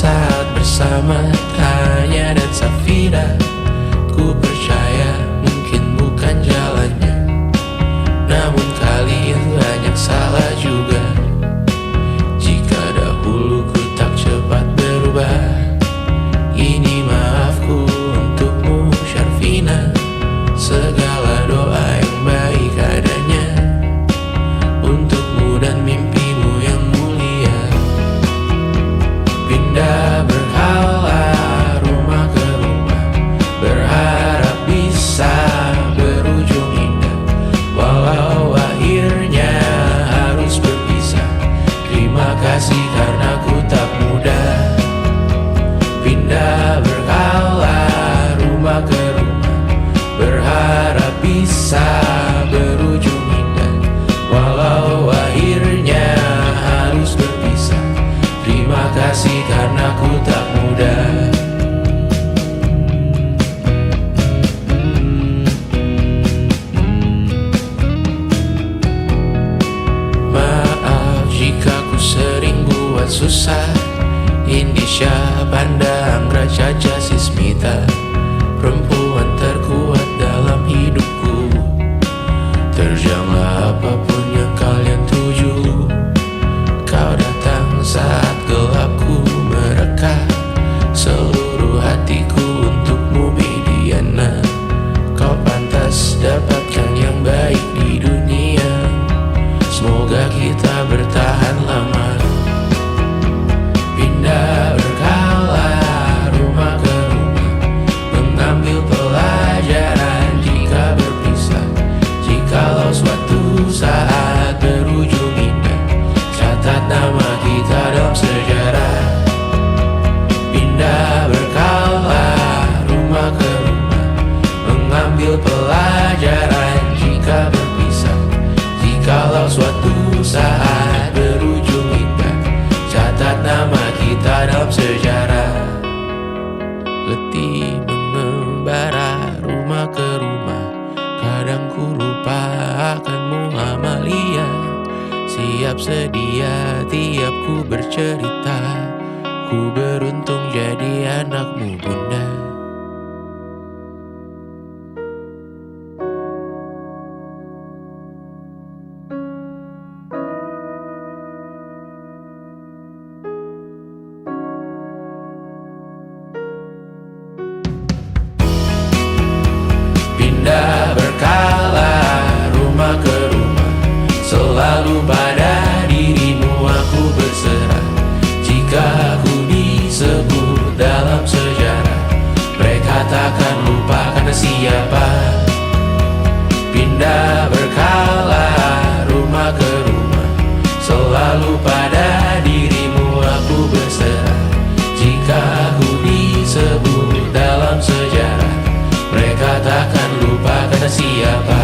saat bersama Tanya dan Safira. Ku percaya mungkin bukan jalannya, namun kalian banyak salah juga. Jika dahulu ku tak cepat berubah, ini maafku untukmu Syarfina. Segala doa yang baik adanya untukmu dan mimpimu yang mulia. Pindah berhala rumah ke rumah, berharap bisa berujung indah. Walau akhirnya harus berpisah, terima kasih karena ku tak mudah. Pindah berhala rumah ke rumah, berharap bisa berujung indah. Walau akhirnya harus berpisah, terima kasih karena ku tak mudah. Maaf jika ku sering buat susah. Indisha, Panda, Anggra, Caca, Sismita, perempuan terkuat dalam hidupku. Terjanglah apapun yang kalian tuju. Kau datang saat gelapku mereka, seluruh hatiku untukmu Bidiana. Kau pantas dapatkan yang baik di dunia, semoga kita bertahan lama. Pindah berkala rumah ke rumah, mengambil pelajaran jika berpisah. Jikalau suatu saat berujung indah, catat nama kita dalam sejarah. Pindah berkala rumah ke rumah, mengambil pelajaran jika berpisah. Jikalau suatu saat berujung indah, catat nama kita dalam sejarah. Letih mengembara rumah ke rumah, kadang ku lupa akanmu Amalia. Siap sedia tiap ku bercerita, ku beruntung jadi anakmu bunda. Pindah berkala rumah ke rumah, selalu pada dirimu aku berserah. Jika aku disebut dalam sejarah, mereka takkan lupa karena siapa. Pindah berkala rumah ke rumah, selalu pada dirimu aku berserah. Jika aku disebut dalam sejarah, mereka takkan lupa karena siapa.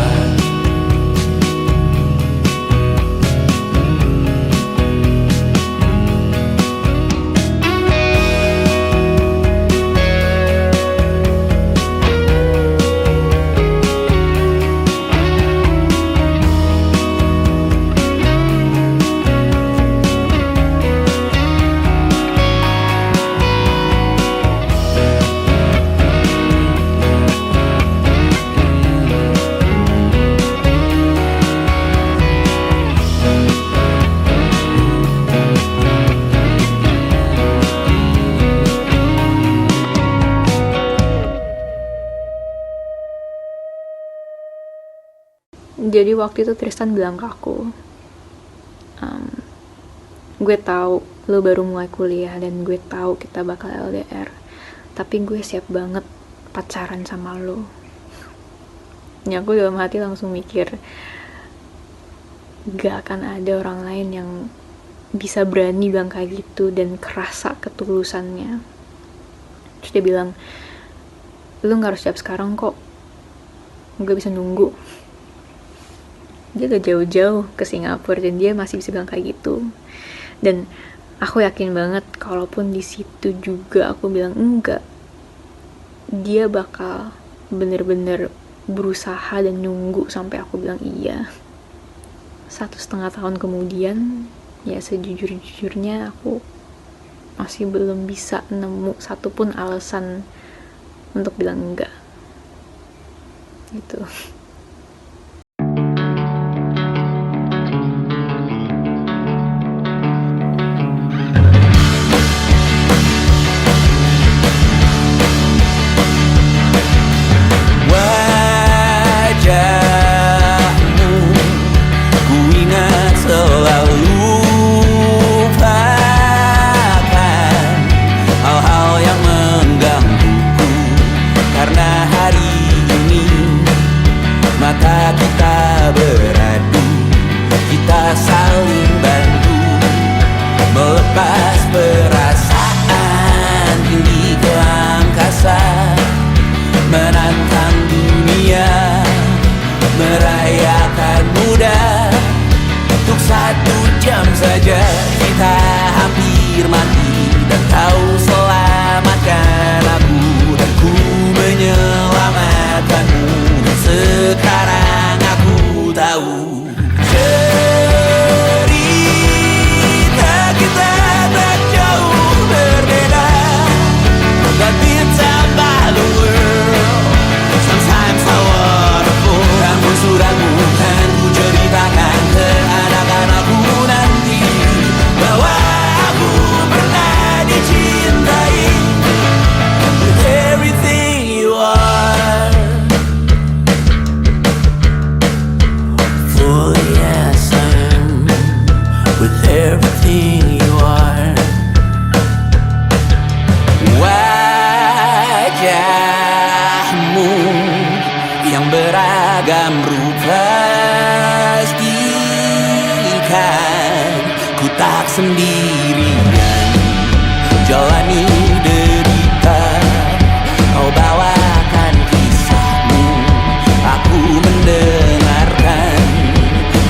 Jadi waktu itu Tristan bilang ke aku, gue tahu lo baru mulai kuliah dan gue tahu kita bakal LDR, tapi gue siap banget pacaran sama lo. Ya aku dalam hati langsung mikir, gak akan ada orang lain yang bisa berani bilang kayak gitu dan kerasa ketulusannya. Terus dia bilang, lo gak harus siap sekarang kok, gue bisa nunggu. Dia udah jauh-jauh ke Singapura dan dia masih bisa bilang kayak gitu. Dan aku yakin banget kalaupun di situ juga aku bilang enggak, dia bakal bener-bener berusaha dan nunggu sampai aku bilang iya. 1,5 tahun kemudian, ya sejujur-jujurnya aku masih belum bisa nemu satupun alasan untuk bilang enggak gitu. Wajahmu ku ingat selalu, lupakan hal-hal yang menggangguku. Karena hari ini mata kita beradu, kita saling bantu melepas perasaan tinggi ke angkasa, menantang dunia, merayakan muda. Untuk 1 jam saja kita hampir mati, dan kau selamatkan aku, dan ku menyelamatkanmu. Sekarang aku tahu cerita kita tak jauh berbeda, but it's about the world. Sometimes I wanna fall. Ramu-ramu kan ku ceritakan ke anak-anakku nanti, bahwa aku pernah dicintai with everything you are. Fully yes I am, with everything you are. Wajahmu yang beragam rupa, pastikan ku tak sendirian jalani derita. Kau bawakan kisahmu, aku mendengarkan.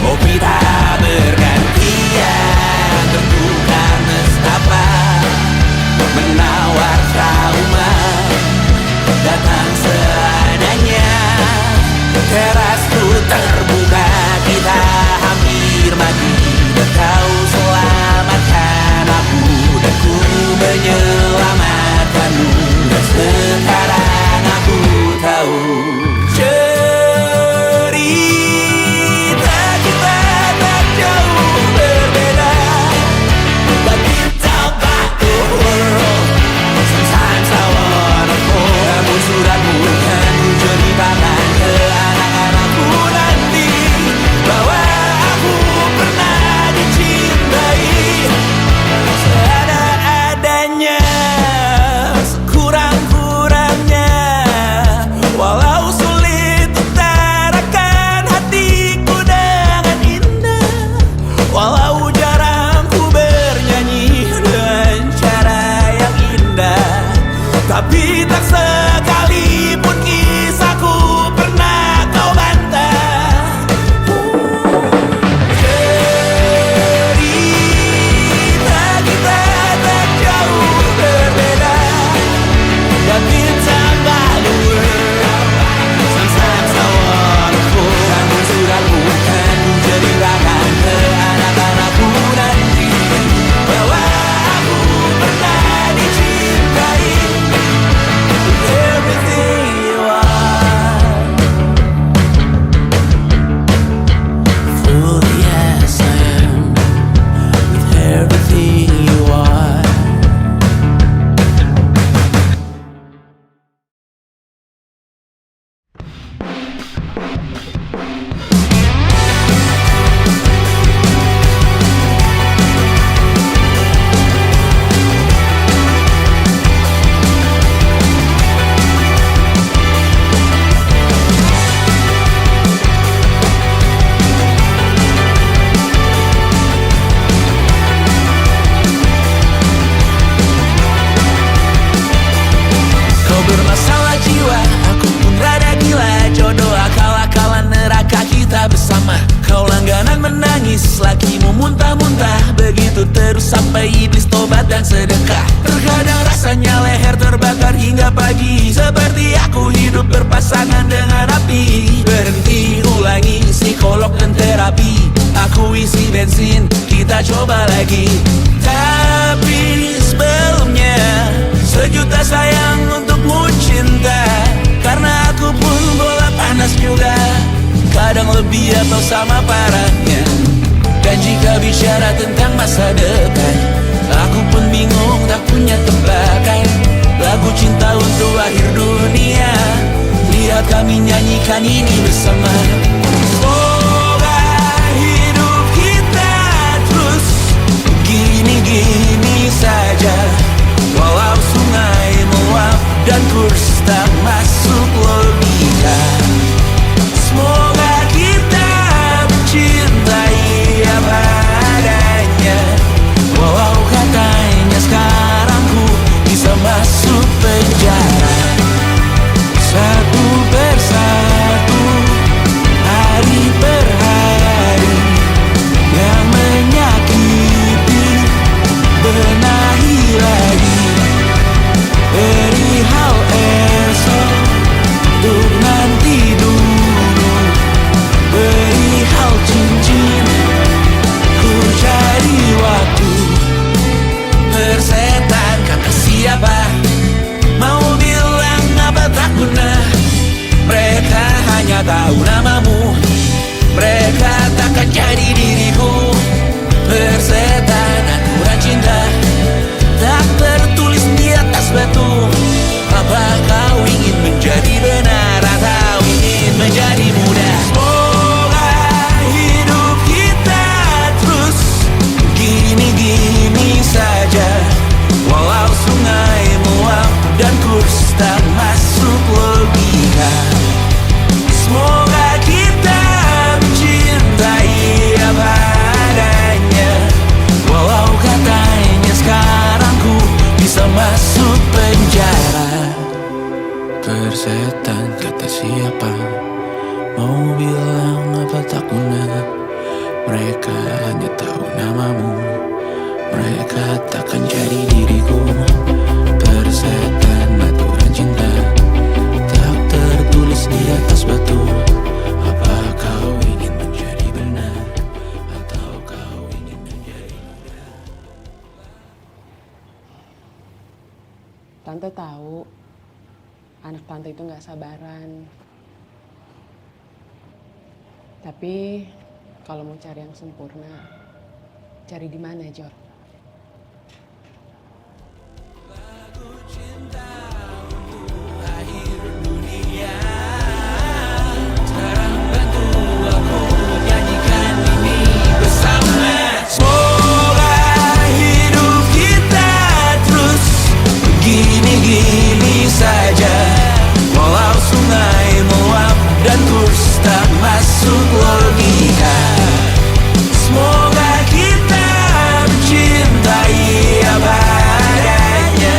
Oh kita bergantian, tentukan nestapa, menawar trauma, datang seadanya. Terasku terbuka, kita hampir mati, dan kau selamatkan aku, dan ku menyelamatkanmu. Dan sekarang aku tahu cerita kita tak jauh berbeda, but it's about the world. Sometimes I wanna fall. Ramu-ramu kan ku ceritakan ke anak-anakku nanti, bahwa aku pernah dicintai seada-adanya, sekurang-kurangnya. Walau sulit utarakan hatiku dengan indah, walau jarang ku bernyanyi dengan cara yang indah, tapi tak sekalipun kisahku pernah kau bantah. Cerita kita tak jauh berbeda, but it's about the world. Sometimes I wanna fall. Ramu-ramu kan ku ceritakan ke anak-anakku nanti, bahwa aku pernah dicintai with everything you are. Fully yes I am, with everything you are. Kau bermasalah jiwa, aku pun rada gila. Jodoh akal-akalan neraka kita bersama. Kau langganan menangis, lakimu muntah-muntah. Begitu terus sampai iblis tobat dan sedekah. Terkadang rasanya leher terbakar hingga pagi, seperti aku hidup berpasangan dengan api. Berhenti, ulangi psikolog dan terapi. Aku isi bensin, kita coba lagi. Tapi lebih atau sama parahnya. Dan jika bicara tentang masa depan, aku pun bingung tak punya tebakan. Lagu cinta untuk akhir dunia, lihat kami nyanyikan ini bersama. Semoga hidup kita terus gini-gini saja, walau sungai meluap dan kurs tak masuk logika. Semoga kita mencintai apa adanya, walau katanya sekarang ku bisa masuk penjara. Satu persatu, hari per hari, yang menyakiti benahi lagi. Perihal esok, untuk nanti dulu. Perihal cincin, ku cari waktu. Persetan kata siapa, mau bilang apa tak guna. Mereka hanya tahu namamu, mereka takkan jadi diriku. Persetan aturan cinta, tak tertulis di atas batu. Apa kau ingin menjadi benar atau ingin menjadi muda? Semoga hidup kita terus gini-gini saja, walau sungai meluap dan kurs tak masuk logika. Semoga kita mencintai apa adanya, walau katanya sekarang ku bisa masuk penjara. Persetan kata siapa, mau bilang apa tak guna. Mereka hanya tahu namamu, mereka takkan jadi diriku. Persetan aturan cinta, tak tertulis di atas batu. Apa kau ingin menjadi benar atau kau ingin menjadi muda? Tante tahu anak tante itu gak sabaran. Tapi kalau mau cari yang sempurna, cari di mana, Jor? Gini-gini saja, walau sungai meluap dan kurs tak masuk logika. Semoga kita mencintai apa adanya,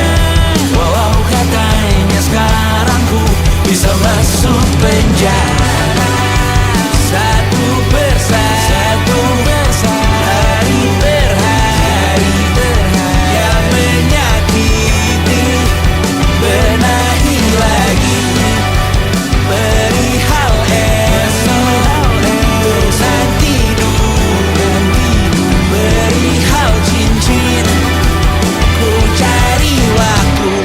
walau katanya sekarang ku bisa masuk penjara. Satu persatu, hari per hari, yang menyakiti benahi lagi. Perihal esok, untuk nanti dulu. Perihal cincin, ku cari waktu.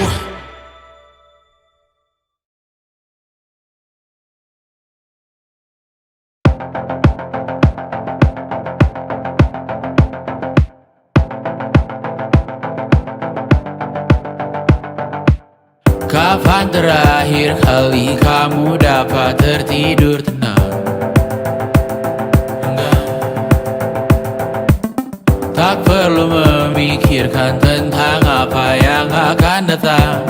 Kapan terakhir kali kamu dapat tertidur tenang? Enggak. Tak perlu memikirkan tentang apa yang akan datang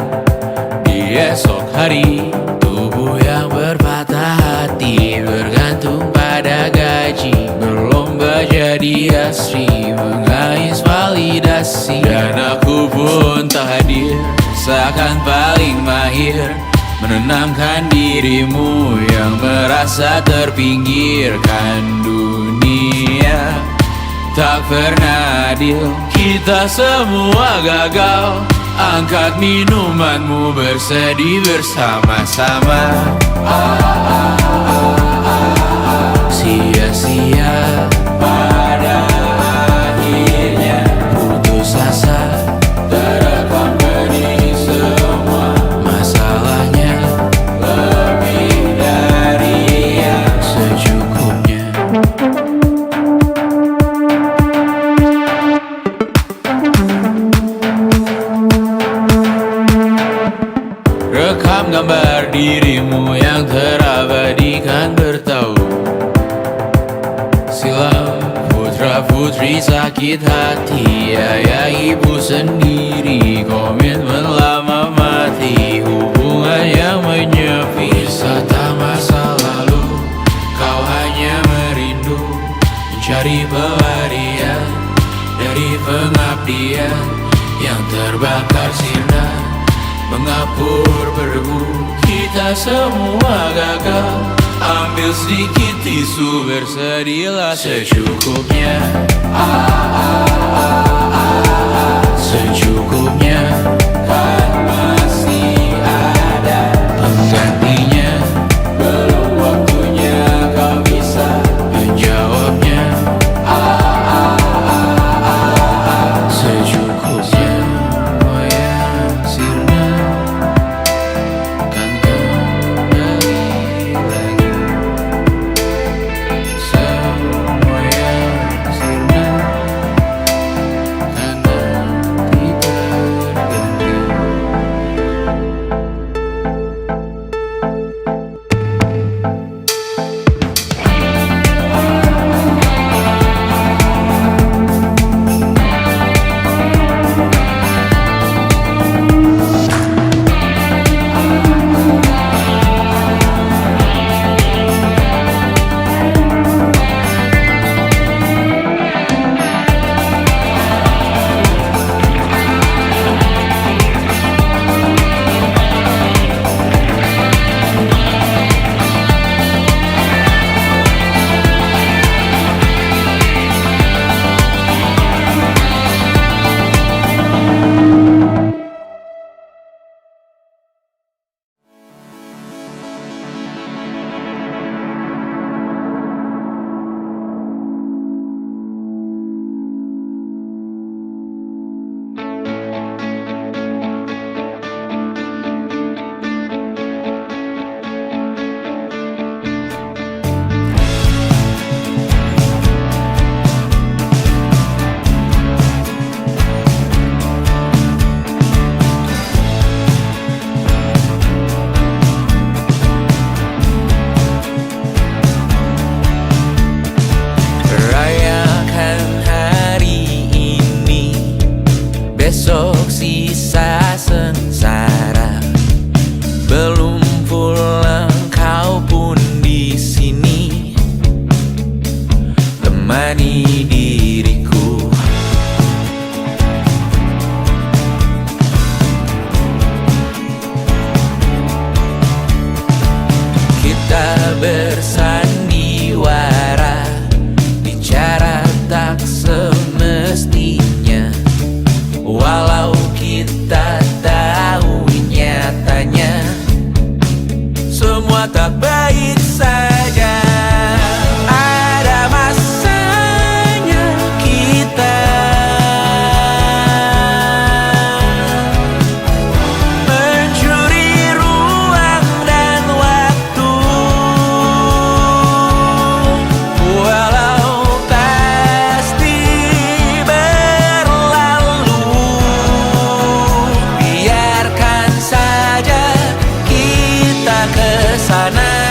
di esok hari. Tubuh yang berpatah hati bergantung pada gaji, berlomba jadi asri, mengais validasi. Dan aku pun tak hadir, seakan paling mahir menenangkan dirimu yang merasa terpinggirkan. Dunia tak pernah adil, kita semua gagal. Angkat minumanmu, bersedih bersama-sama. Sia-sia pada akhirnya putus asa, terekam benih semua. Masalahnya lebih dari yang secukupnya. dalam gambar dirimu yang terabadikan bertahu. Silam putra putri sakit hati, ayah ibu sendiri komitmen lama mati, hubungan yang menyepi. Wisata masa lalu, kau hanya merindu mencari pelarian dari pengabdian yang terbakar sinar, mengapur berdebu. Kita semua gagal. Ambil sedikit tisu, bersedihlah secukupnya. Secukupnya, kan masih ada penggantinya. Belum waktunya kau bisa menjawabnya. Secukupnya, wayang sirna kan kembali lagi. Semua yang sirna kan nanti terganti. Rayakan hari ini, besok sisa sengsara. Belum pulang kau pun di sini, temani diriku. Kita bersandiwara, bicara tak semestinya. Walau kita tahu nyatanya semua tak baik saja. Ada masanya kita mencuri ruang dan waktu. Walau pasti berlalu, biarkan saja kita kesana.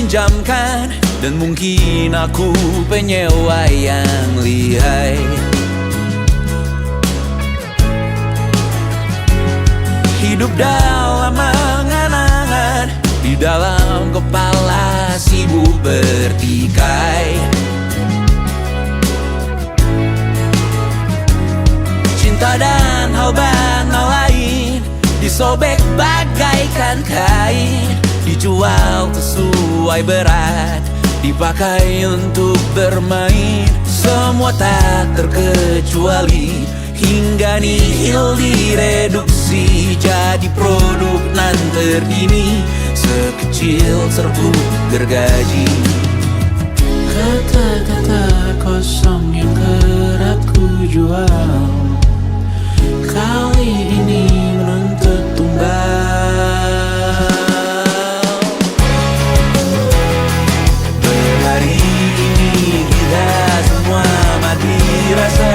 dipinjamkan. Dan mungkin aku penyewa yang lihai. Hidup dalam angan-angan, di dalam kepala sibuk bertikai. Cinta dan hal banal lain disobek bagaikan kain, dijual sesuai berat, dipakai untuk bermain. Semua tak terkecuali, hingga nihil direduksi jadi produk nan terkini, sekecil serbuk gergaji. Kata-kata kosong yang kerap ku jual, kali ini menuntut tumbal. Berhari ini kita semua mati rasa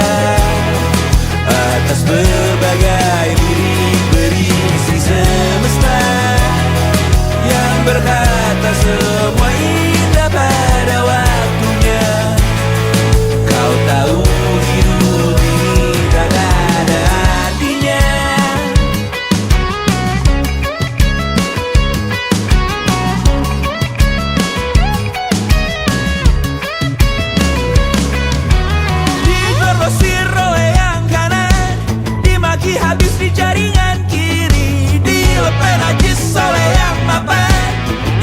atas berbagai lirik berisi semesta yang berkata semua indah pada waktunya. Kau tahu hidup ini tak ada artinya. Digrosir oleh yang kanan, dimaki habis di jaringan kiri, dilepen najis oleh yang mapan,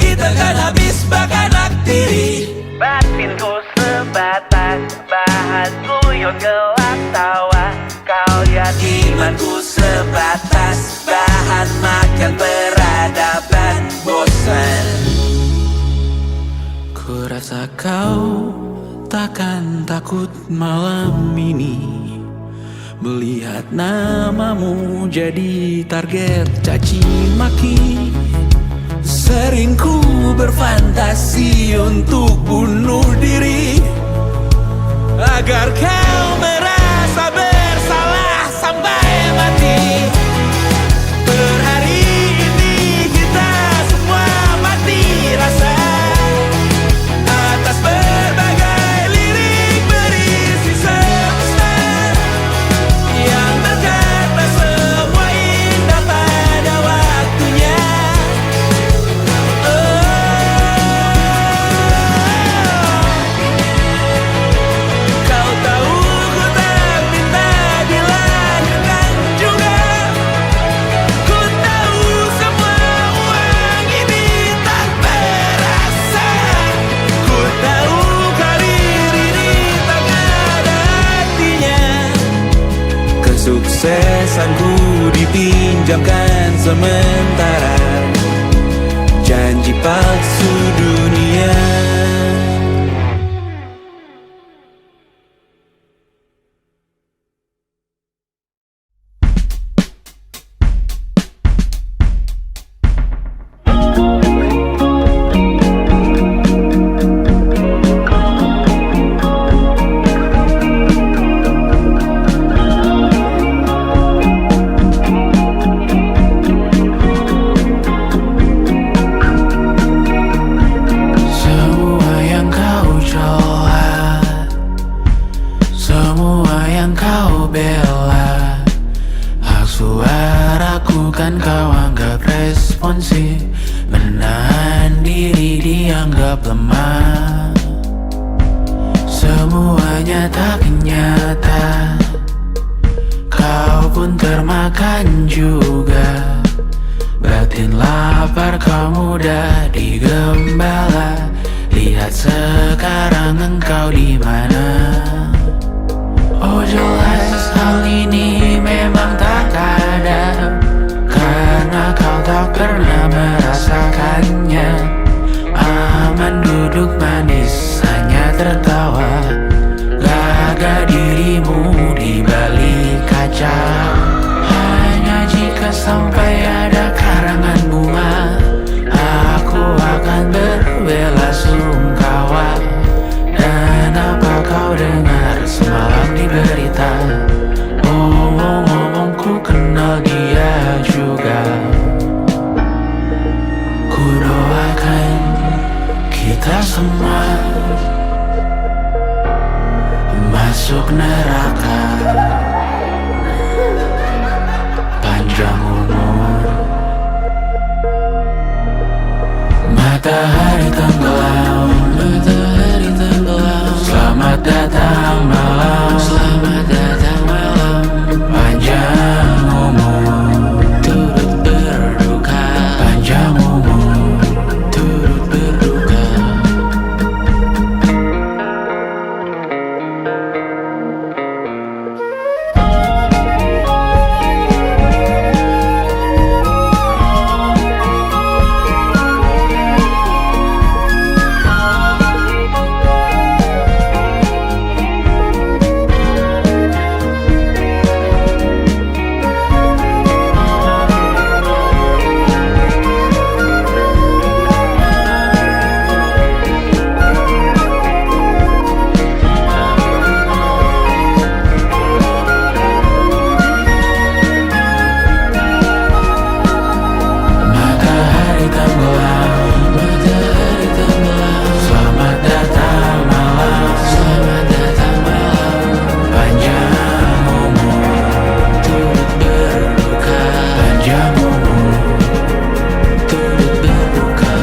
ditekan habis bakanak diri. Batinku sebatas bahan guyon gelak tawa, kau lihat imanku sebatas bahan makan peradaban bosan. Ku rasa kau takkan takut malam ini melihat namamu jadi target caci maki. Sering ku berfantasi untuk bunuh diri agar kau merasa bersalah sampai mati. Per hari ini kita semua mati rasa atas berbagai lirik berisi semesta yang berkata semua indah pada waktunya. Kau tahu ku tak minta dilahirkan juga. Ku tahu semua uang ini tak berasa. Ku tahu karir ini tak ada artinya. Kesuksesanku dipinjamkan sementara, janji palsu dunia. Semua yang kau cela, semua yang kau bela, hak suaraku kan kau anggap responsif, menahan diri dianggap lemah. Semuanya tak nyata, kau pun termakan juga. Batin lapar kau mudah digembala, lihat sekarang engkau di mana. Oh jelas hal ini memang tak ada, karena kau tak pernah merasakannya. Aman duduk manis hanya tertawa, gagah dirimu di balik kaca. Hanya jika sampai ada karangan bunga, aku akan berbelasungkawa. Dan apa kau dengar semalam di berita? Omong-omong ku kenal dia juga. Ku doakan masuk neraka. Panjang umur, matahari tenggelam, matahari tenggelam. Selamat datang malam, selamat datang malam. Panjang umur, turut berduka. Panjang umur, turut berduka. Matahari tenggelam, matahari tenggelam. Selamat datang malam, selamat datang malam. Panjang umur, turut berduka. Panjang umur, turut berduka.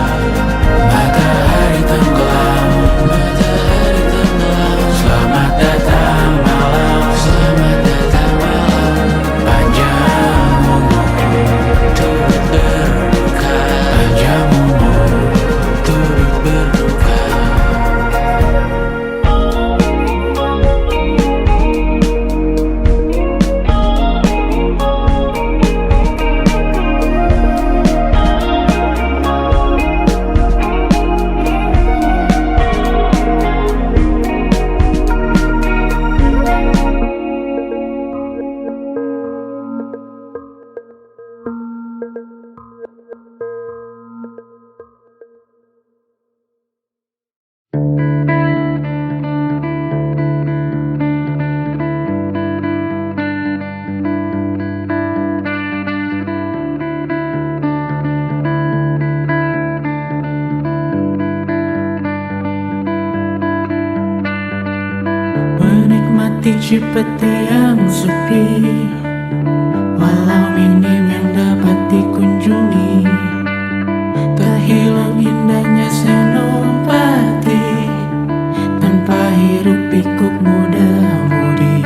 Matahari tenggelam, matahari tenggelam. Selamat datang malam, selamat datang malam. Panjang umur, turut berduka. Panjang umur, turut berduka. Menikmati Cipete yang sepi, walau minim yang dapat dikunjungi. Tak hilang indahnya senopati, tanpa hiruk pikuk muda-mudi.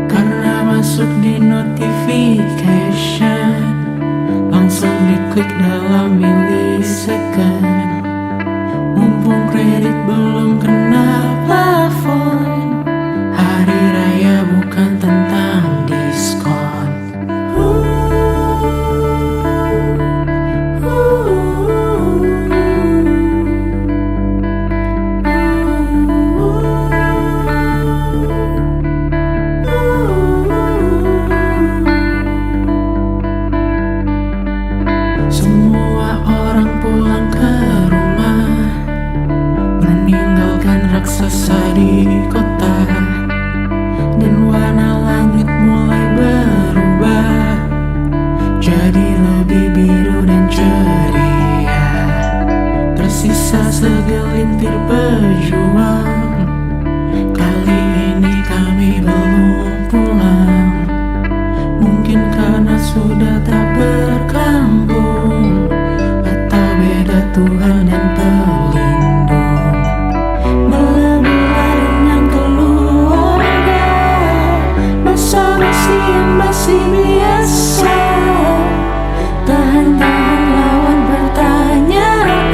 Karena masuk di notification, langsung diklik dalam milisecond. Mumpung kredit belum kena plafon, hari raya bukan tentang diskon. Semua orang pulang ke rumah, meninggalkan raksasa di kota. Dan warna langit mulai berubah, jadi lebih biru dan ceria. Tersisa segelintir pejuang, kali ini kami belum pulang. Mungkin karena sudah tak berkambung, atau beda Tuhan dan pelindung. Mula-mula dengan keluarga, basa-basi yang masih biasa. Tahan-tahan lawan pertanyaan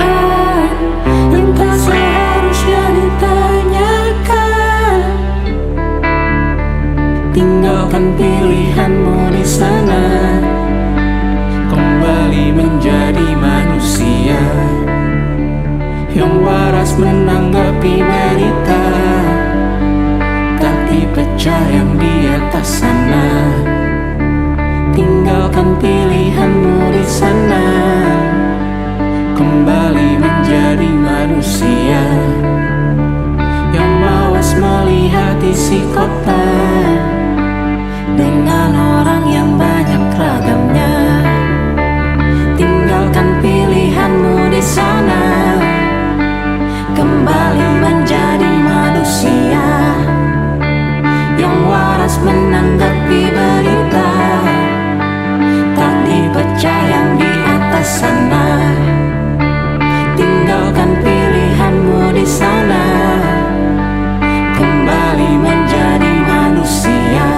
yang tak seharusnya ditanyakan. Tinggalkan pilihanmu di sana, kembali menjadi manusia yang waras menanggapi berita, tapi pecah yang di atas sana. Tinggalkan pilihanmu di sana, kembali menjadi manusia yang mawas melihat isi kota dengan orang yang banyak ragamnya. Tinggalkan pilihanmu di sana, kembali menjadi manusia yang waras menanggapi berita, tak dipercaya di atas sana. Tinggalkan pilihanmu di sana, kembali menjadi manusia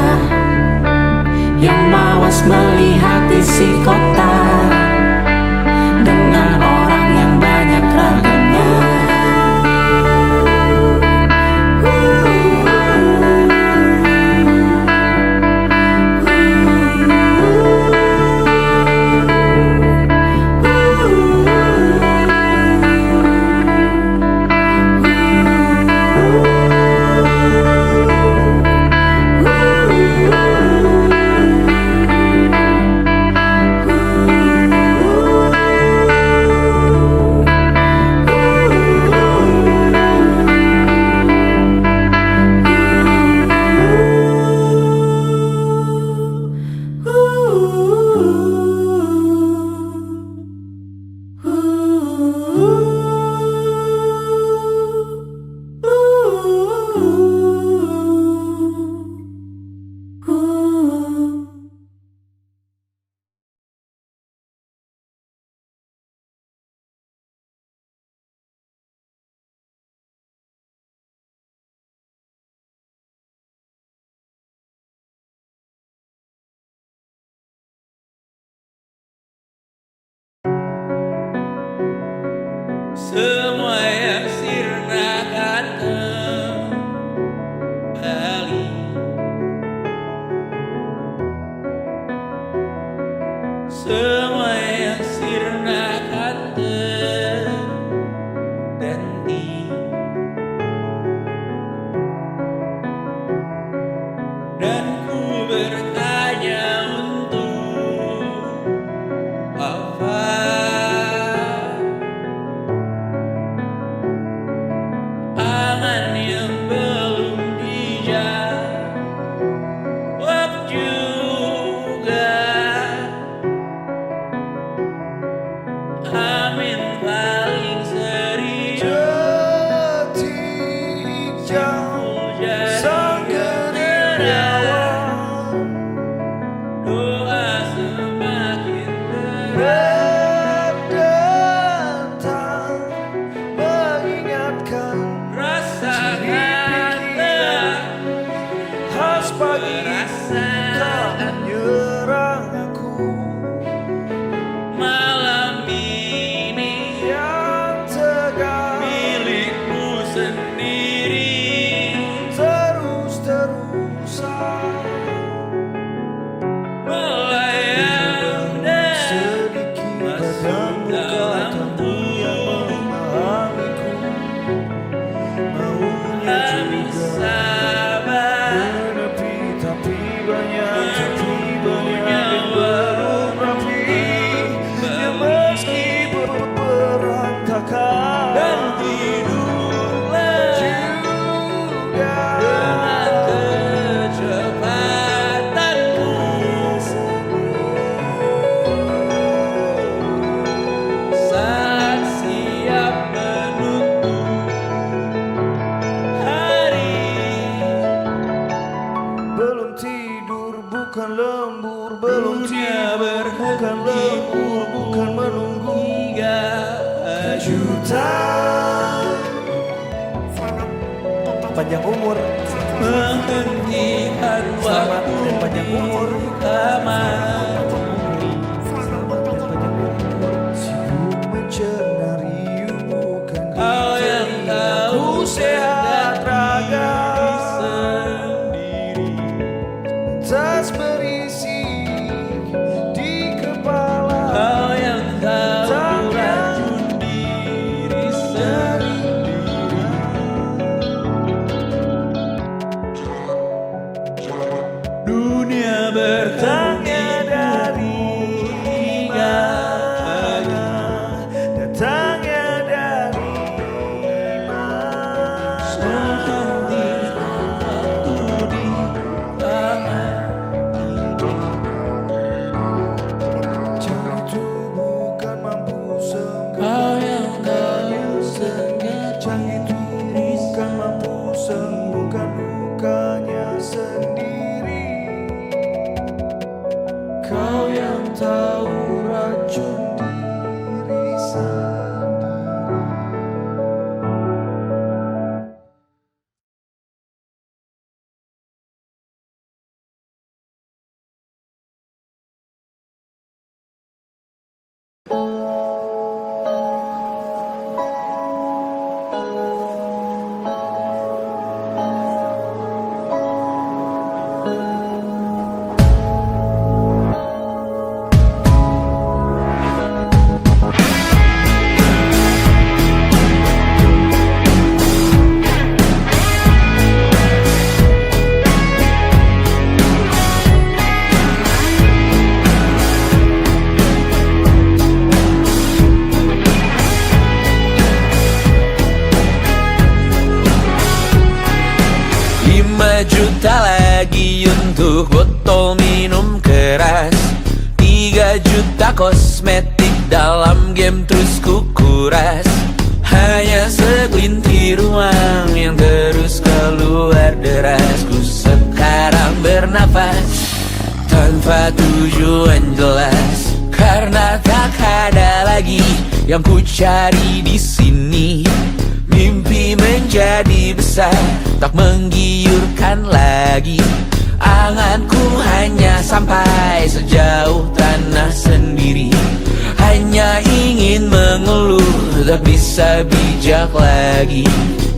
yang mawas melihat isi kota dengan orang yang banyak ragamnya. Semua yang sirna akan kembali. Semua yang sirna akan terganti. Dan ku bertanya untuk apa angan yang belum dijawab juga. Amin paling serius Detik jauh sang generawan, doa semakin berat datang mengingatkan rasakanlah khas pagi perasaan tak menyerang aku malam ini yang tegar milikmu sendiri. terus-terusan Melayang dan sedikit masuk padamu dalam katamu yang memahamiku maunya kami juga sabar menepi tapi banyak yang belum rapi yang meski berantakan dan tidurlah juga dengan kecepatanmu saat siap menutup hari. belum tidur bukan lembur belum Dunia tidur bukan lembur bukan menunggu hingga kejutan panjang umur menghentikan Selamat waktu dan panjang umur. di kamar. sibuk mencenari bukan Kau yang tahu ku sehat raga sendiri. tas berisi di kepala Kau yang tahu racun diri sendiri. Dunia bertanya dari hingga mana datangnya dari mana menghentikan waktu di kamar. Jangan itu bukan mampu sembuh Kau yang tahu sengaja Jangan itu bukan mampu sembuhkan lukanya sendiri Juta lagi untuk botol minum keras, 3 juta kosmetik dalam game terus kukuras. Hanya segelintir uang yang terus keluar deras. Ku sekarang bernafas tanpa tujuan jelas, karena tak ada lagi yang ku cari di sini. Mimpi menjadi besar, tak menggiurkan lagi. Anganku hanya sampai sejauh tanah sendiri. Hanya ingin mengeluh, tak bisa bijak lagi.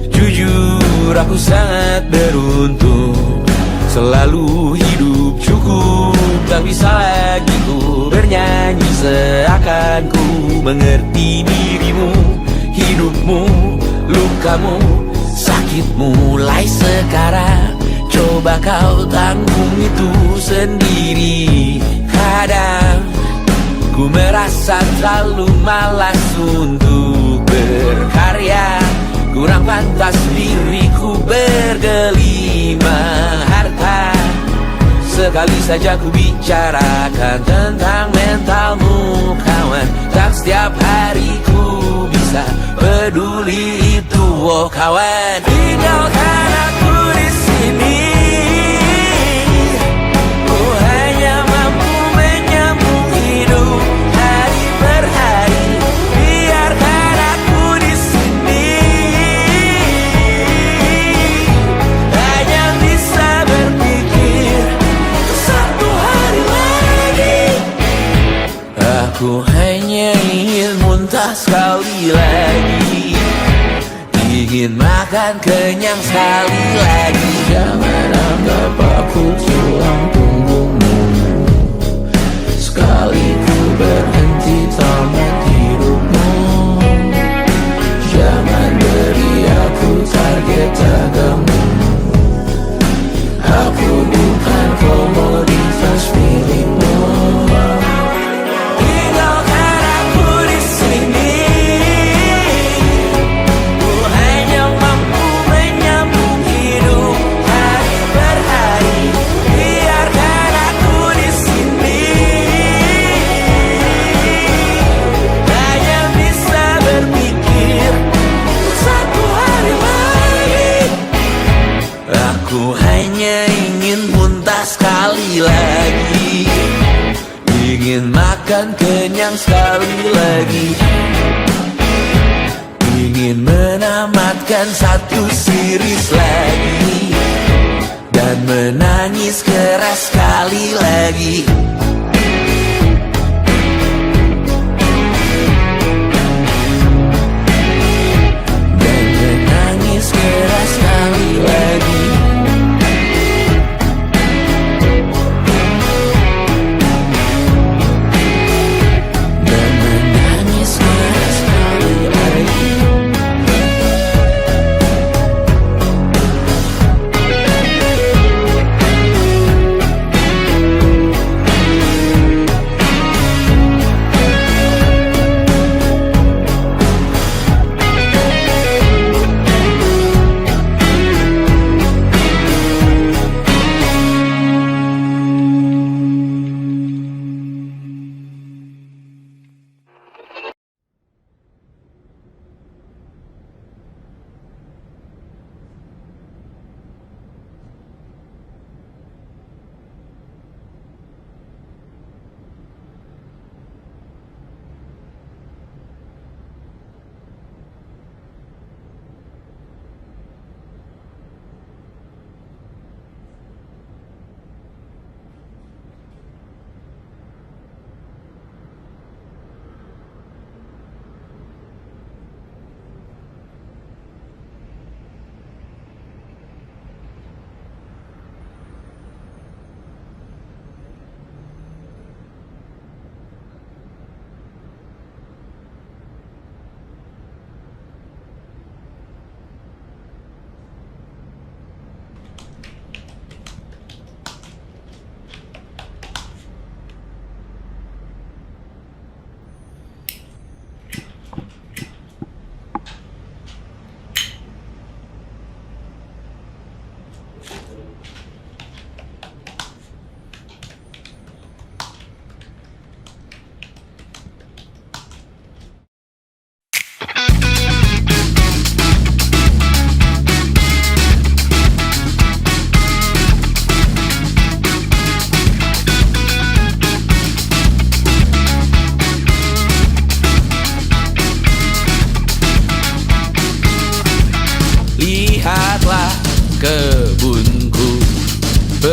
Jujur aku sangat beruntung, selalu hidup cukup. Tak bisa lagi ku bernyanyi seakan ku mengerti dirimu. Hidupmu, lukamu, sakitmu mulai sekarang. Coba kau tanggung itu sendiri. Kadang ku merasa terlalu malas untuk berkarya. Kurang pantas diriku bergelimang harta. Sekali saja ku bicarakan tentang mentalmu kawan. Tak setiap hari ku bisa peduli itu, oh kawan. Tinggalkan aku di sini. Ku hanya mampu menyambung hidup hari per hari. Biarkan aku di sini. Hanya bisa berpikir untuk satu hari lagi. Aku hanya ingin muntah sekali lagi, ingin makan kenyang sekali lagi. Jangan anggap aku tulang punggungmu. Sekali ku berhenti tamat hidupmu. Jangan beri aku target daganmu. Aku bukan komoditas milikmu. Tinggalkan aku di sini. Ku hanya mampu menyambung hidup hari per hari. Biarkan aku di sini. Hanya bisa berpikir untuk satu hari lagi. Aku hanya ingin muntah sekali lagi, ingin makan kenyang sekali lagi, ingin menamatkan satu series lagi, dan menangis keras sekali lagi. Dan menangis keras sekali lagi. Dan menangis keras sekali lagi.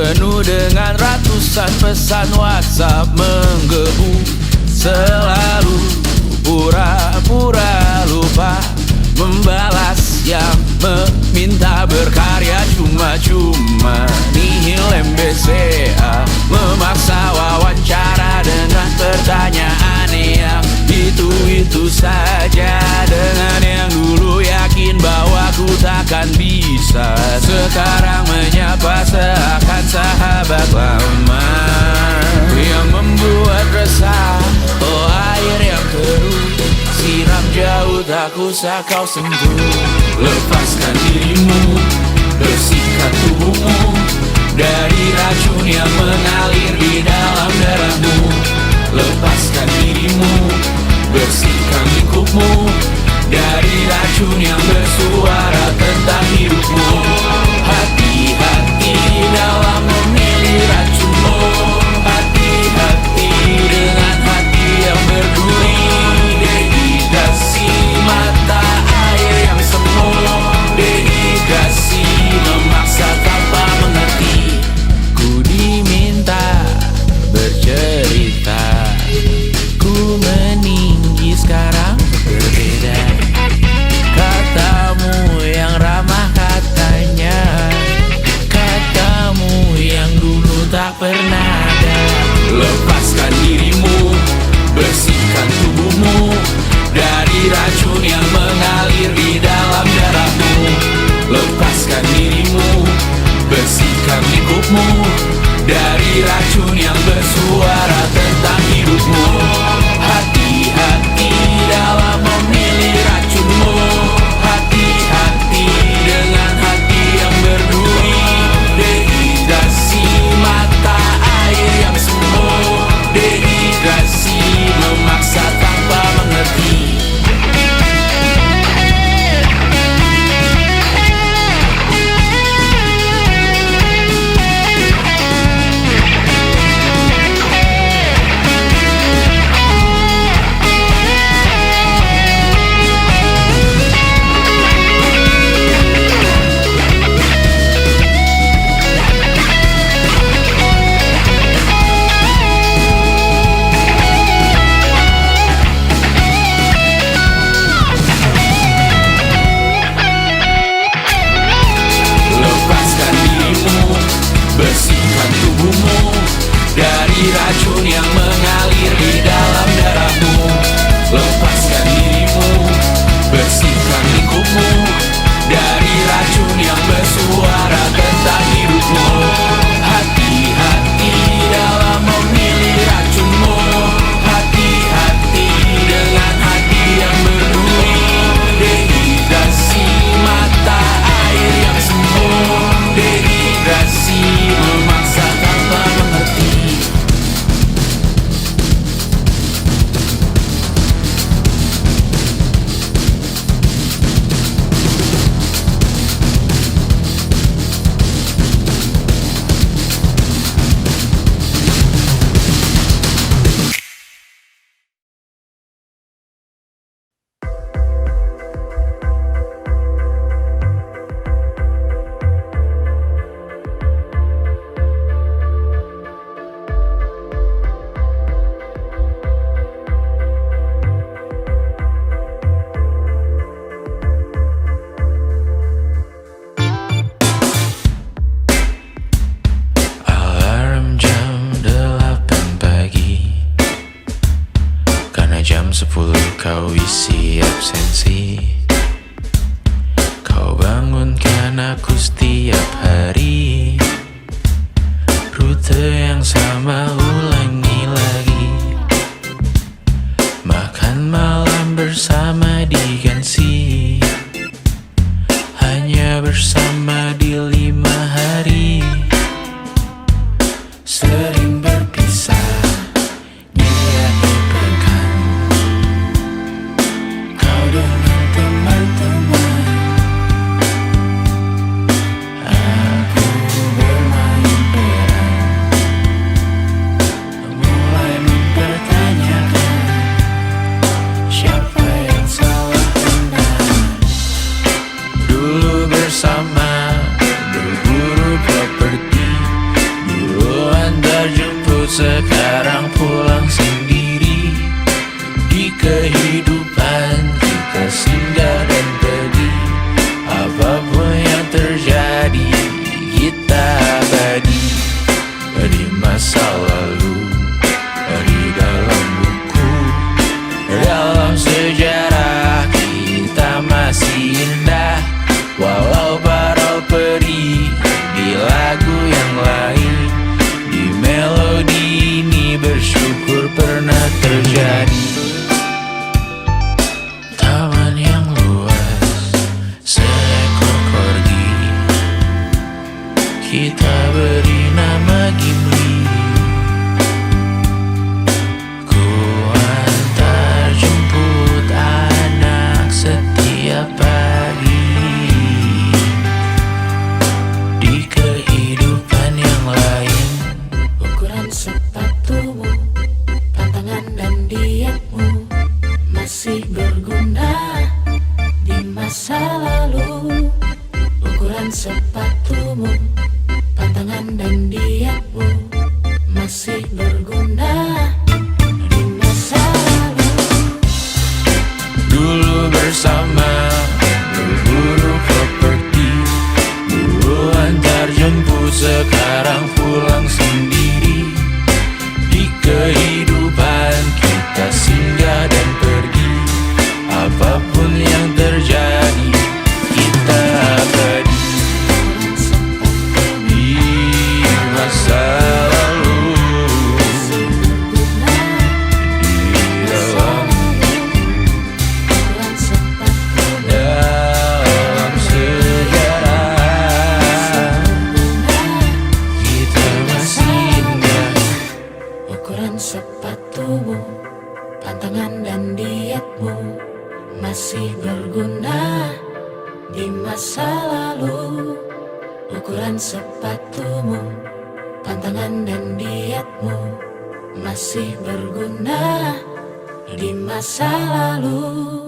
penuh dengan ratusan pesan WhatsApp menggebu. Selalu pura-pura lupa membalas yang meminta berkarya cuma-cuma. Nihil MBCA memaksa wawancara dengan pertanyaan yang itu saja. Dengan yang dulu yakin bahwa ku takkan bisa, sekarang menyapa seakan sahabat lama. Yang membuat resah, oh air yang keruh, siram jauh tak usah kau sentuh. Lepaskan dirimu, bersihkan tubuhmu dari racun yang mengalir di dalam darahmu. Lepaskan dirimu, bersihkan lingkupmu dari racun yang bersuara tentang hidupmu. Hati-hati dalam memilih racunmu. Hati-hati dengan hati yang berduri. Dehidrasi mata air yang semu. Dehidrasi memaksa tanpa mengerti. Ku diminta bercerita, ku meninggi sekarang berbeda. Katamu yang ramah katanya, katamu yang dulu tak pernah ada. Lepaskan dirimu, bersihkan tubuhmu dari racun yang mengalir di dalam darahmu. Lepaskan dirimu, bersihkan lingkupmu dari racun yang bersuara tentang hidupmu. Hati-hati dalam memilih racunmu. Hati-hati dengan hati yang berduri. Dehidrasi mata air yang semu. Dehidrasi memaksa tanpa mengerti. Bersihkan tubuhmu dari racun yang mengalir di dalam darahmu. Lepaskan dirimu, bersihkan lingkupmu dari racun yang bersuara tentang hidupmu. Hati-hati dalam memilih racunmu. Hati-hati dengan hati yang berduri. Dehidrasi mata air yang semu. Dehidrasi memaksa tanpa mengerti. Alarm jam 8 pagi, karena jam 10 kau isi absensi. Kau bangunkan aku setiap hari, rute yang sama ulangi lagi. Makan malam bersama diganti, hanya bersama di 5 hari. Sering berpisah di akhir pekan, kau dengan teman-teman, aku bermain peran. sekarang pulang sendiri. Di kehidupan kita singgah dan pergi. Apapun yang terjadi, kita abadi. Di masa lalu, di dalam buku, dalam sejarah kita masih indah. Walau parau perih di lagu yang lain, di melodi ini bersyukur pernah terjadi. Taman yang luas, seekor korgi, kita beri nama Gimli. Ku antar jemput anak setiap pagi. Di kehidupan yang lain, Ukuran sepatumu, pantangan dan dietmu masih berguna di masa lalu. Ukuran sepatumu, pantangan dan dietmu masih berguna di masa lalu. dulu bersama berburu properti, dulu antar jemput sekarang pulang sendiri. Di kehidupan kita singgah dan pergi. Apapun yang terjadi, kita abadi. Di masa lalu, di dalam Ukuran sepatumu, dalam sejarah kita masih indah. ukuran sepatumu, pantangan dan dietmu masih berguna di masa lalu. Ukuran sepatumu, pantangan dan dietmu masih berguna di masa lalu.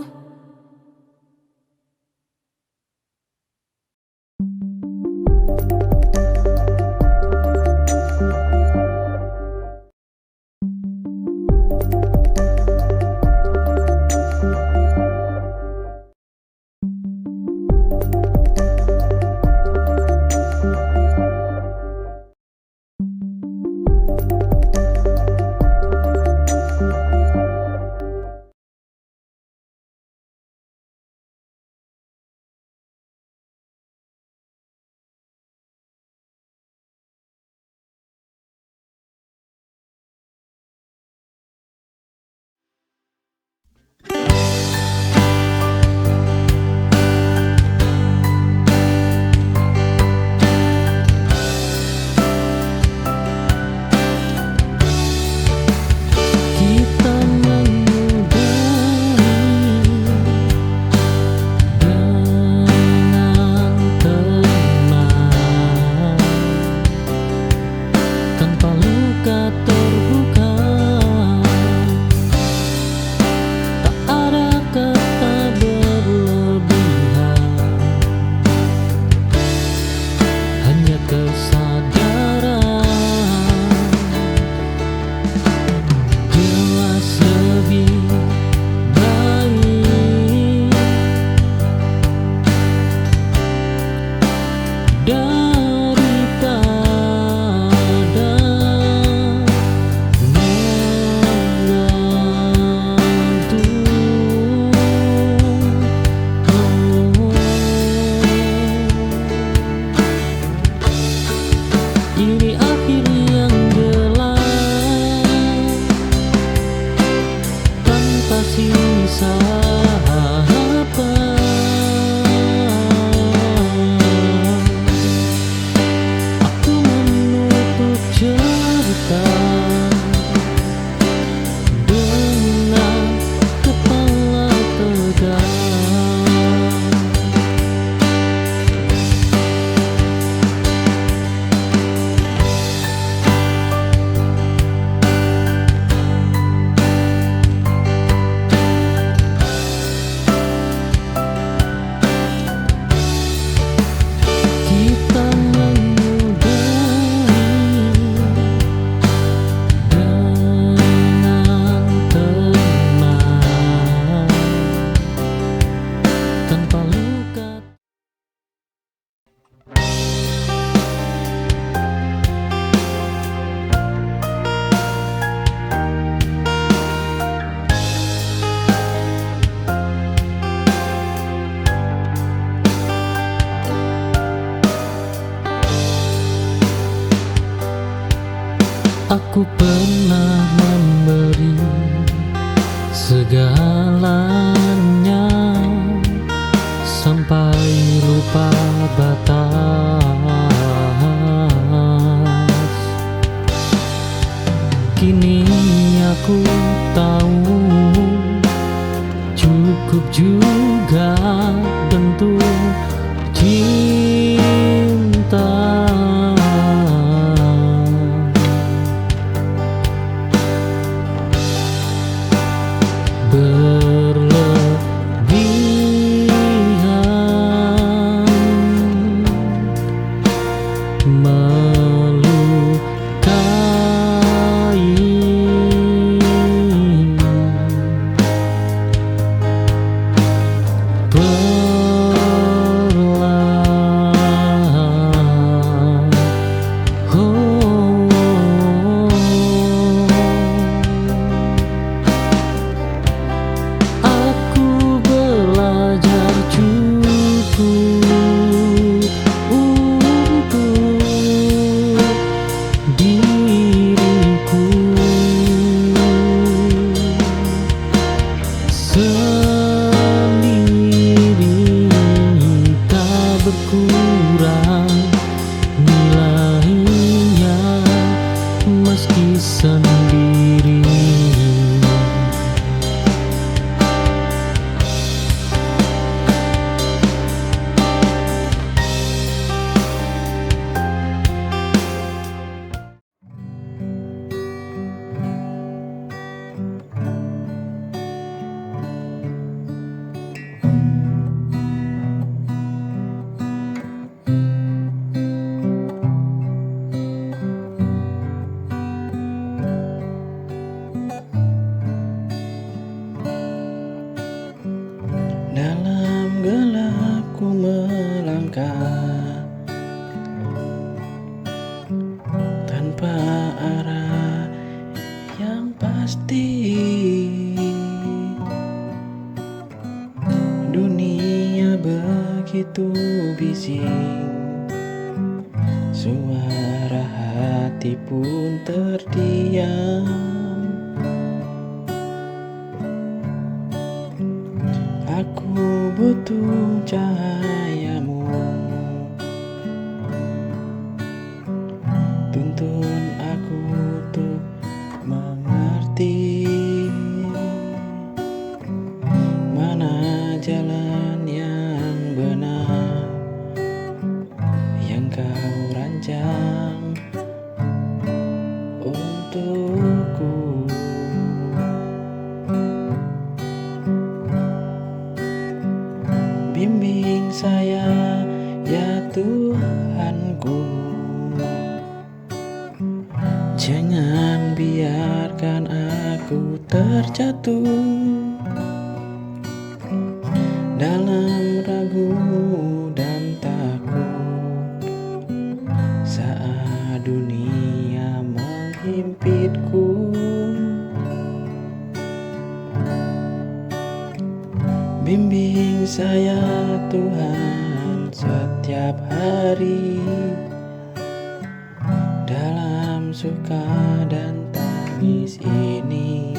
Aku pernah memberi segalanya sampai lupa batas. Kini aku tahu cukup juga bentuk cinta. Dalam gelap ku melangkah tanpa arah yang pasti. Dunia begitu bising, suara hati pun terdiam. Aku butuh cahayamu, tuntun aku untuk mengerti mana jalan yang benar yang kau rancang untukku. Bimbing saya ya Tuhanku, jangan biarkan aku terjatuh dalam ragu dan takut saat dunia menghimpitku. Bimbing saya Tuhan setiap hari dalam suka dan tangis ini.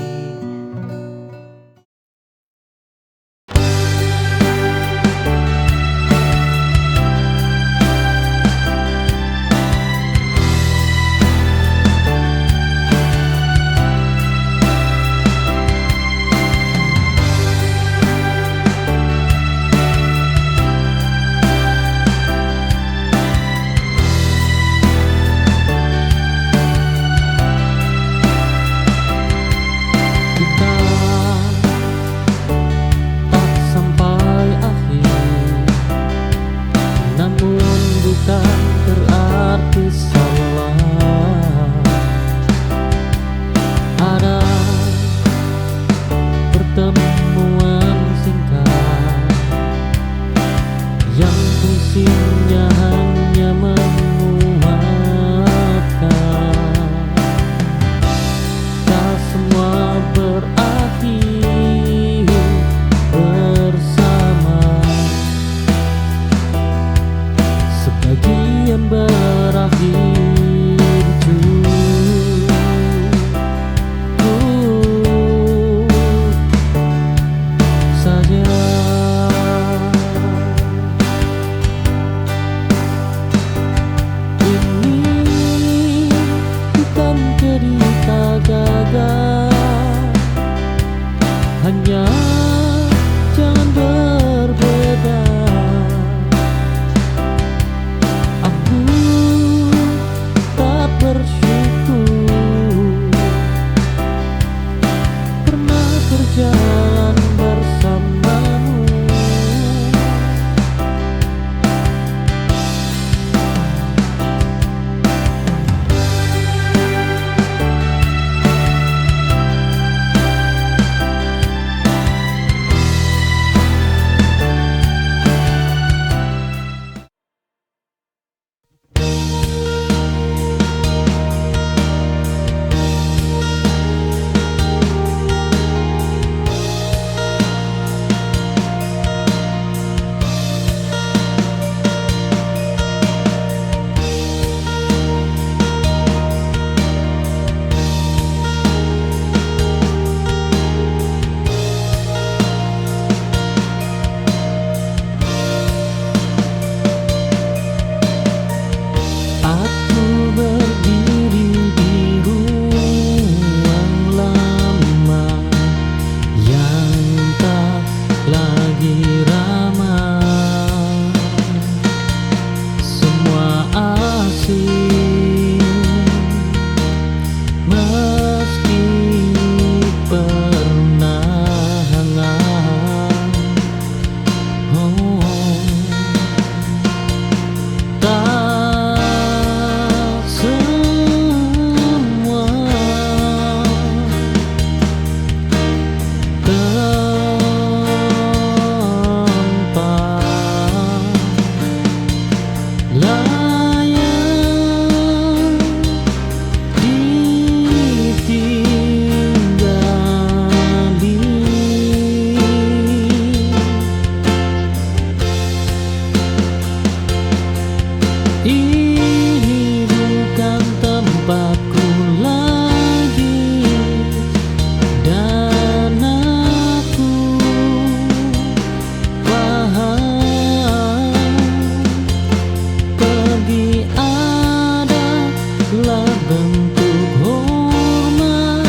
bentuk hormat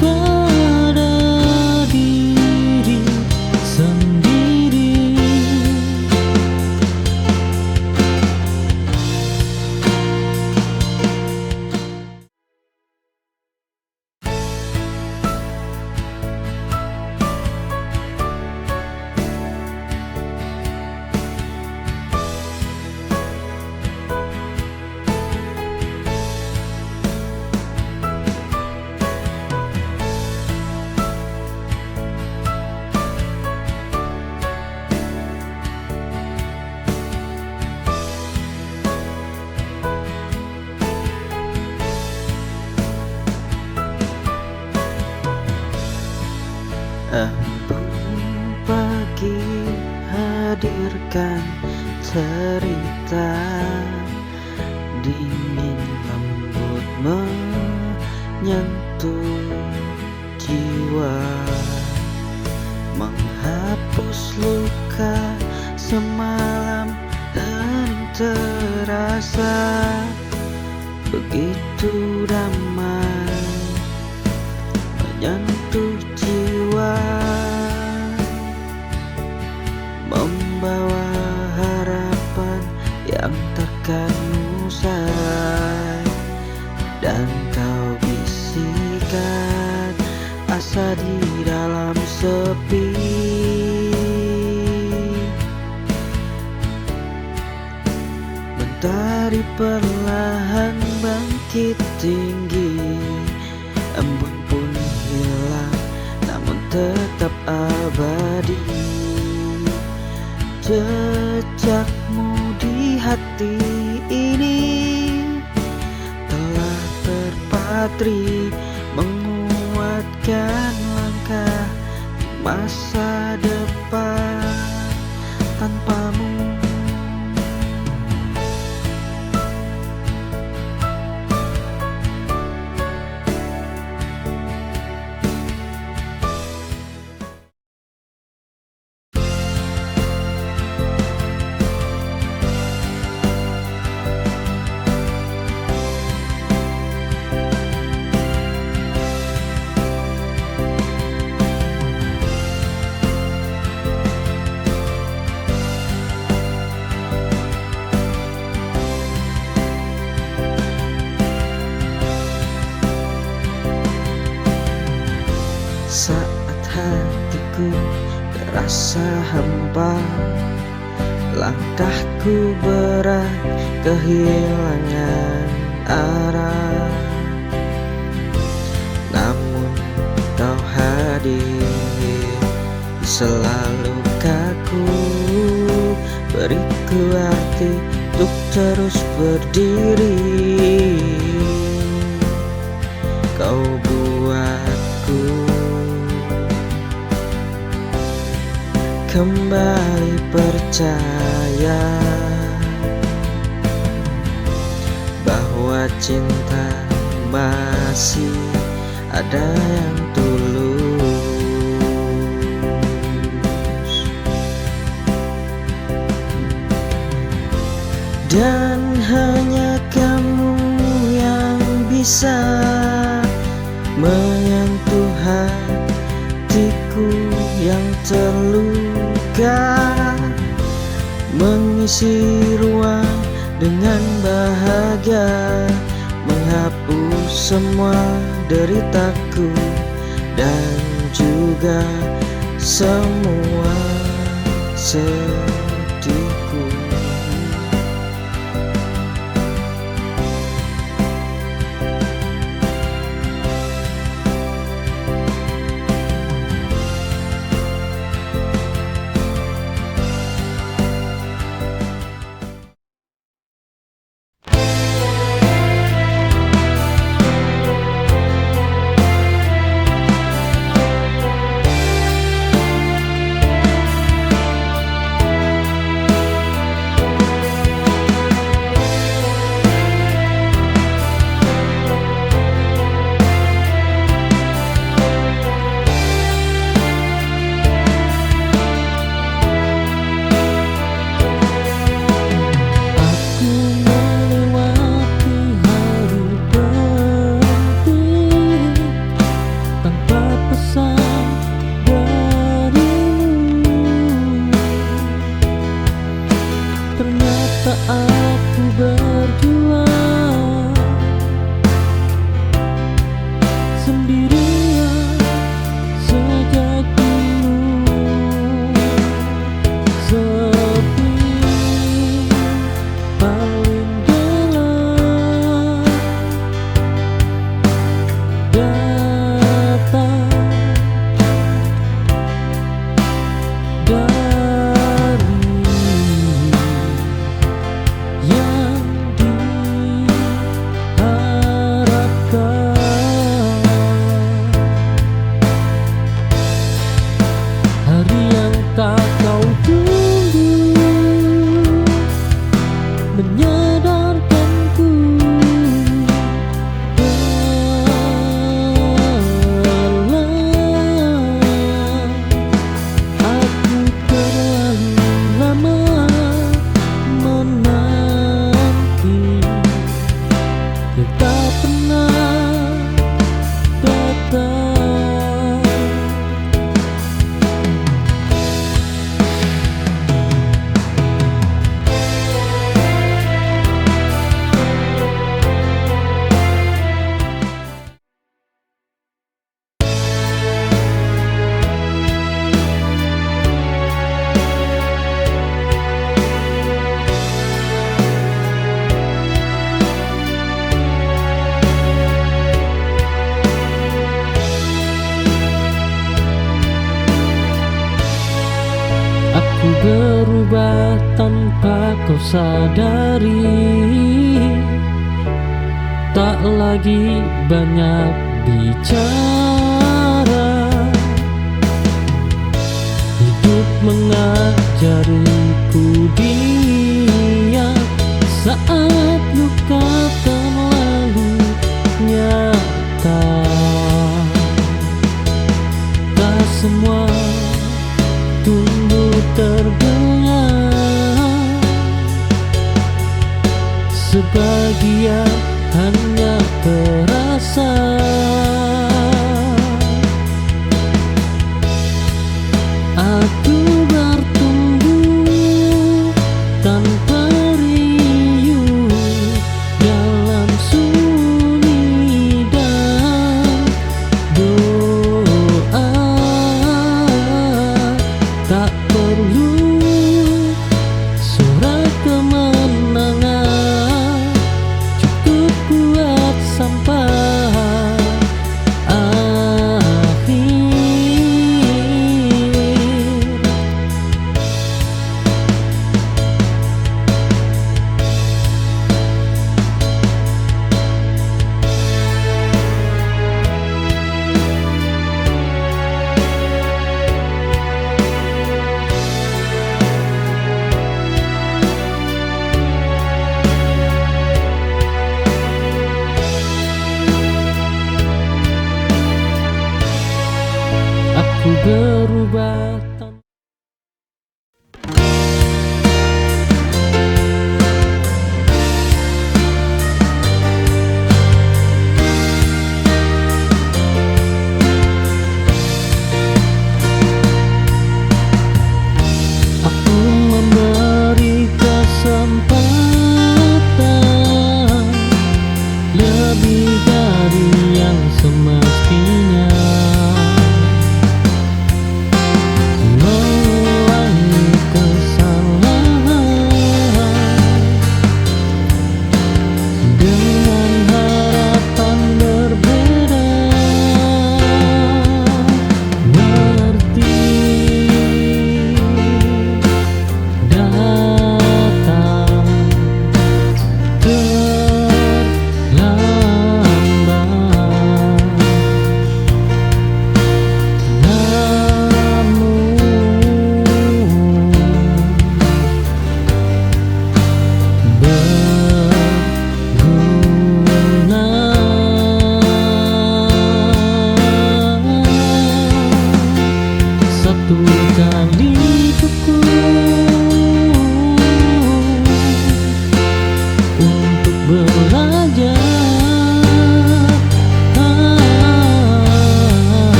pada diri sendiri. Embun pagi hadirkan cerita dingin lembut menyentuh jiwa, menghapus luka semalam hening terasa begitu damai, menyentuh jiwa, membawa harapan yang takkan usai. Dan kau bisikan asa di dalam sepi, mentari perlahan bangkit tinggi, embun pun hilang namun tetap abadi. Jejakmu di hati ini telah terpatri, menguatkan langkah di masa depan tanpamu. Saat hatiku terasa hampa, langkahku berat kehilangan arah, namun kau hadir di selalu kaku, beriku arti untuk terus berdiri. Kau buatku kembali percaya bahwa cinta masih ada yang tulus, dan hanya kamu yang bisa menyentuh hatiku yang terluka, mengisi ruang dengan bahagia, menghapus semua deritaku dan juga semua sedihku. yang tak pernah datang. Aku berubah tanpa kau sadari, tak lagi banyak bicara. Hidup mengajariku diam saat luka terlalu nyata. Tak semua tumbuh tergenang, sebagian hanya terasa. Aku bertumbuh tanpa riuh dalam sunyi dan doa. Tak perlu surat kemenangan, cukup kuat sampai akhir. Aku berubah tanpa aku memberi kesempatan lebih dari yang semestinya. Mengulangi kesalahan dengan harapan berbeda. Mengerti datang terlambat.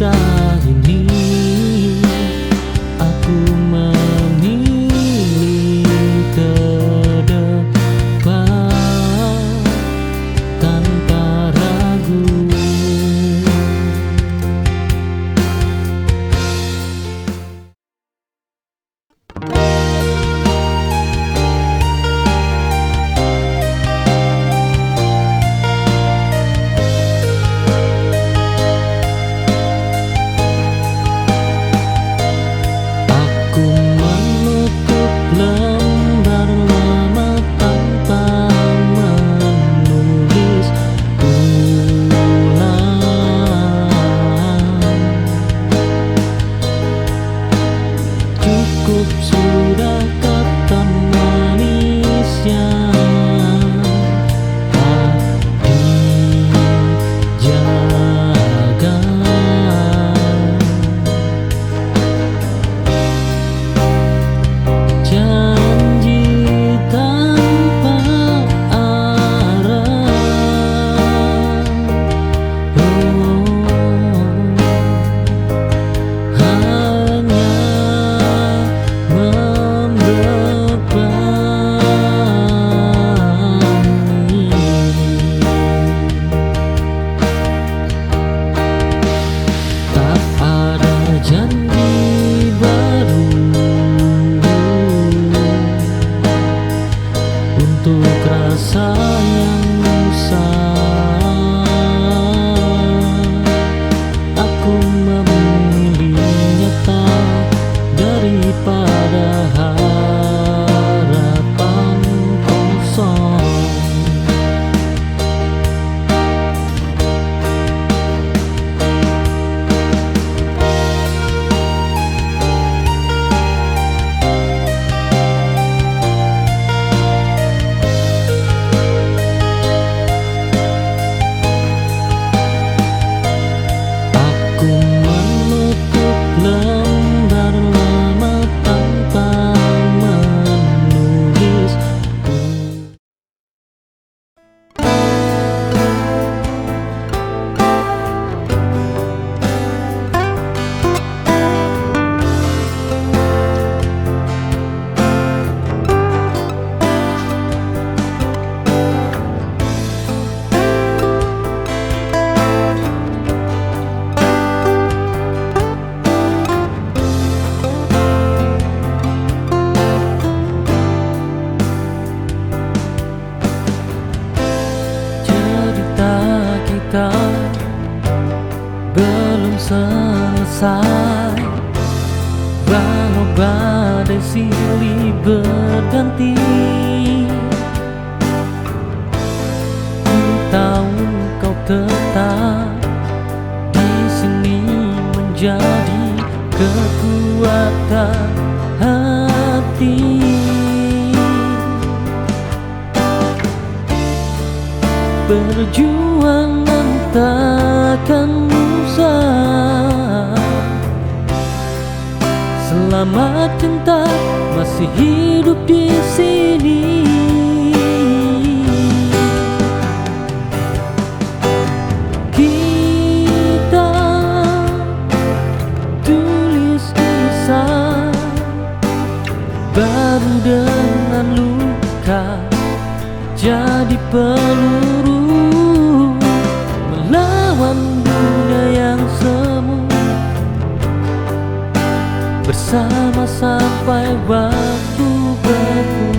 kisah ini aku memilih ke depan tanpa ragu. Aku menutup lembar lama tanpa menulis ulang. Cukup sudah kata manisnya tak dijaga. Janji tanpa arah, hanya membebani. Tak ada janji baru untuk rasa yang usang. Aku memilih nyata daripada harapan kosong. Aku menutup lembar lama tanpa menulis. Cerita kita belum selesai, walau badai silih berganti. Ku tahu kau tetap di sini menjadi kekuatan hati. Perjuangan takkan usah selama cinta masih hidup di sini. Kita tulis kisah baru dengan luka jadi peluru melawan dunia yang semu, bersama sampai waktu berlalu.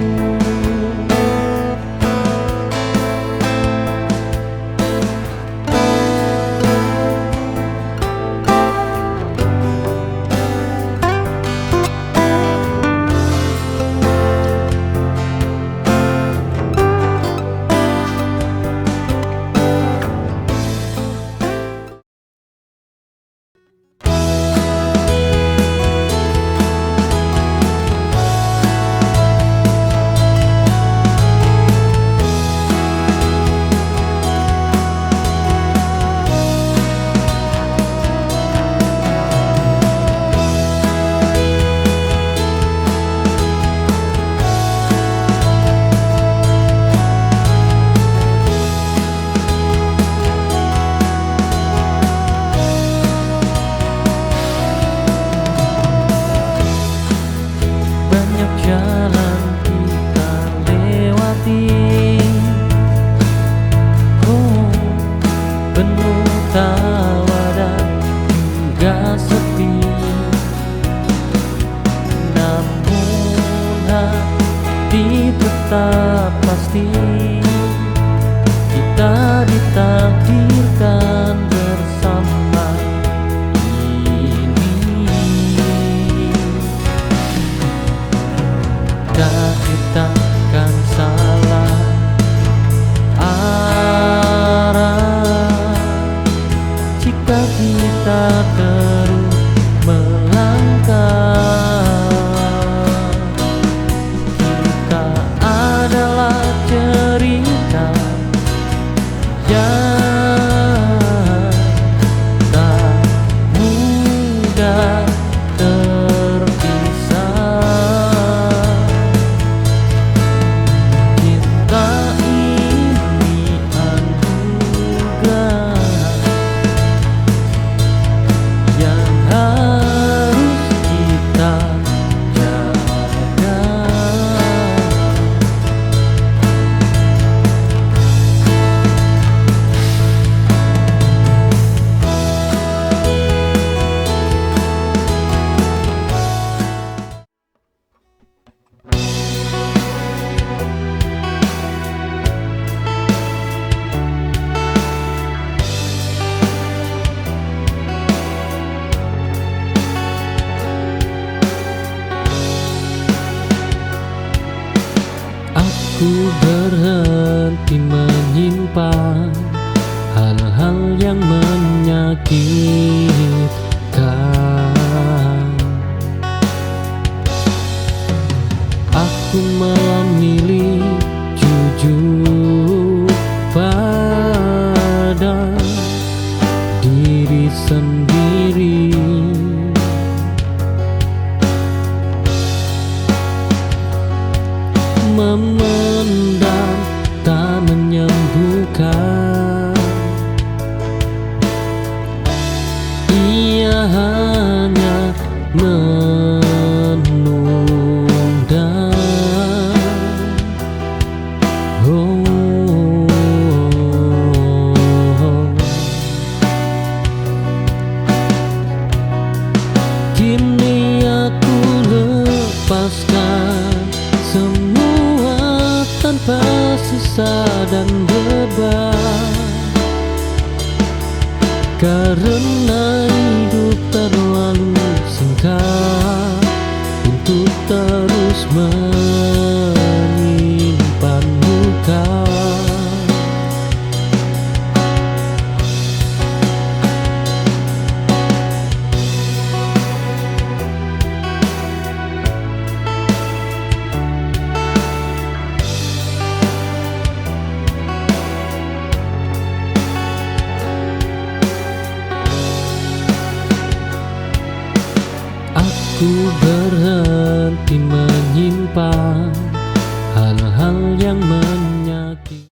juga sepi. Namun hati tetap pasti, kita ditakdirkan bersama ini. Tapi takkan salah arah jika kita terus melangkah. Kita adalah cerita yang tak mudah terpisah. Kita ini anugerah yang harus kita jaga. Aku berhenti menyimpan hal-hal yang menyakitkan. Aku memilih jujur pada diri sendiri. Memendam tak menyembuhkan, ia hanya menunda. Kini aku lepaskan semua tanpa sisa dan beban, karena hidup terlalu singkat untuk terus menyimpan luka. Aku berhenti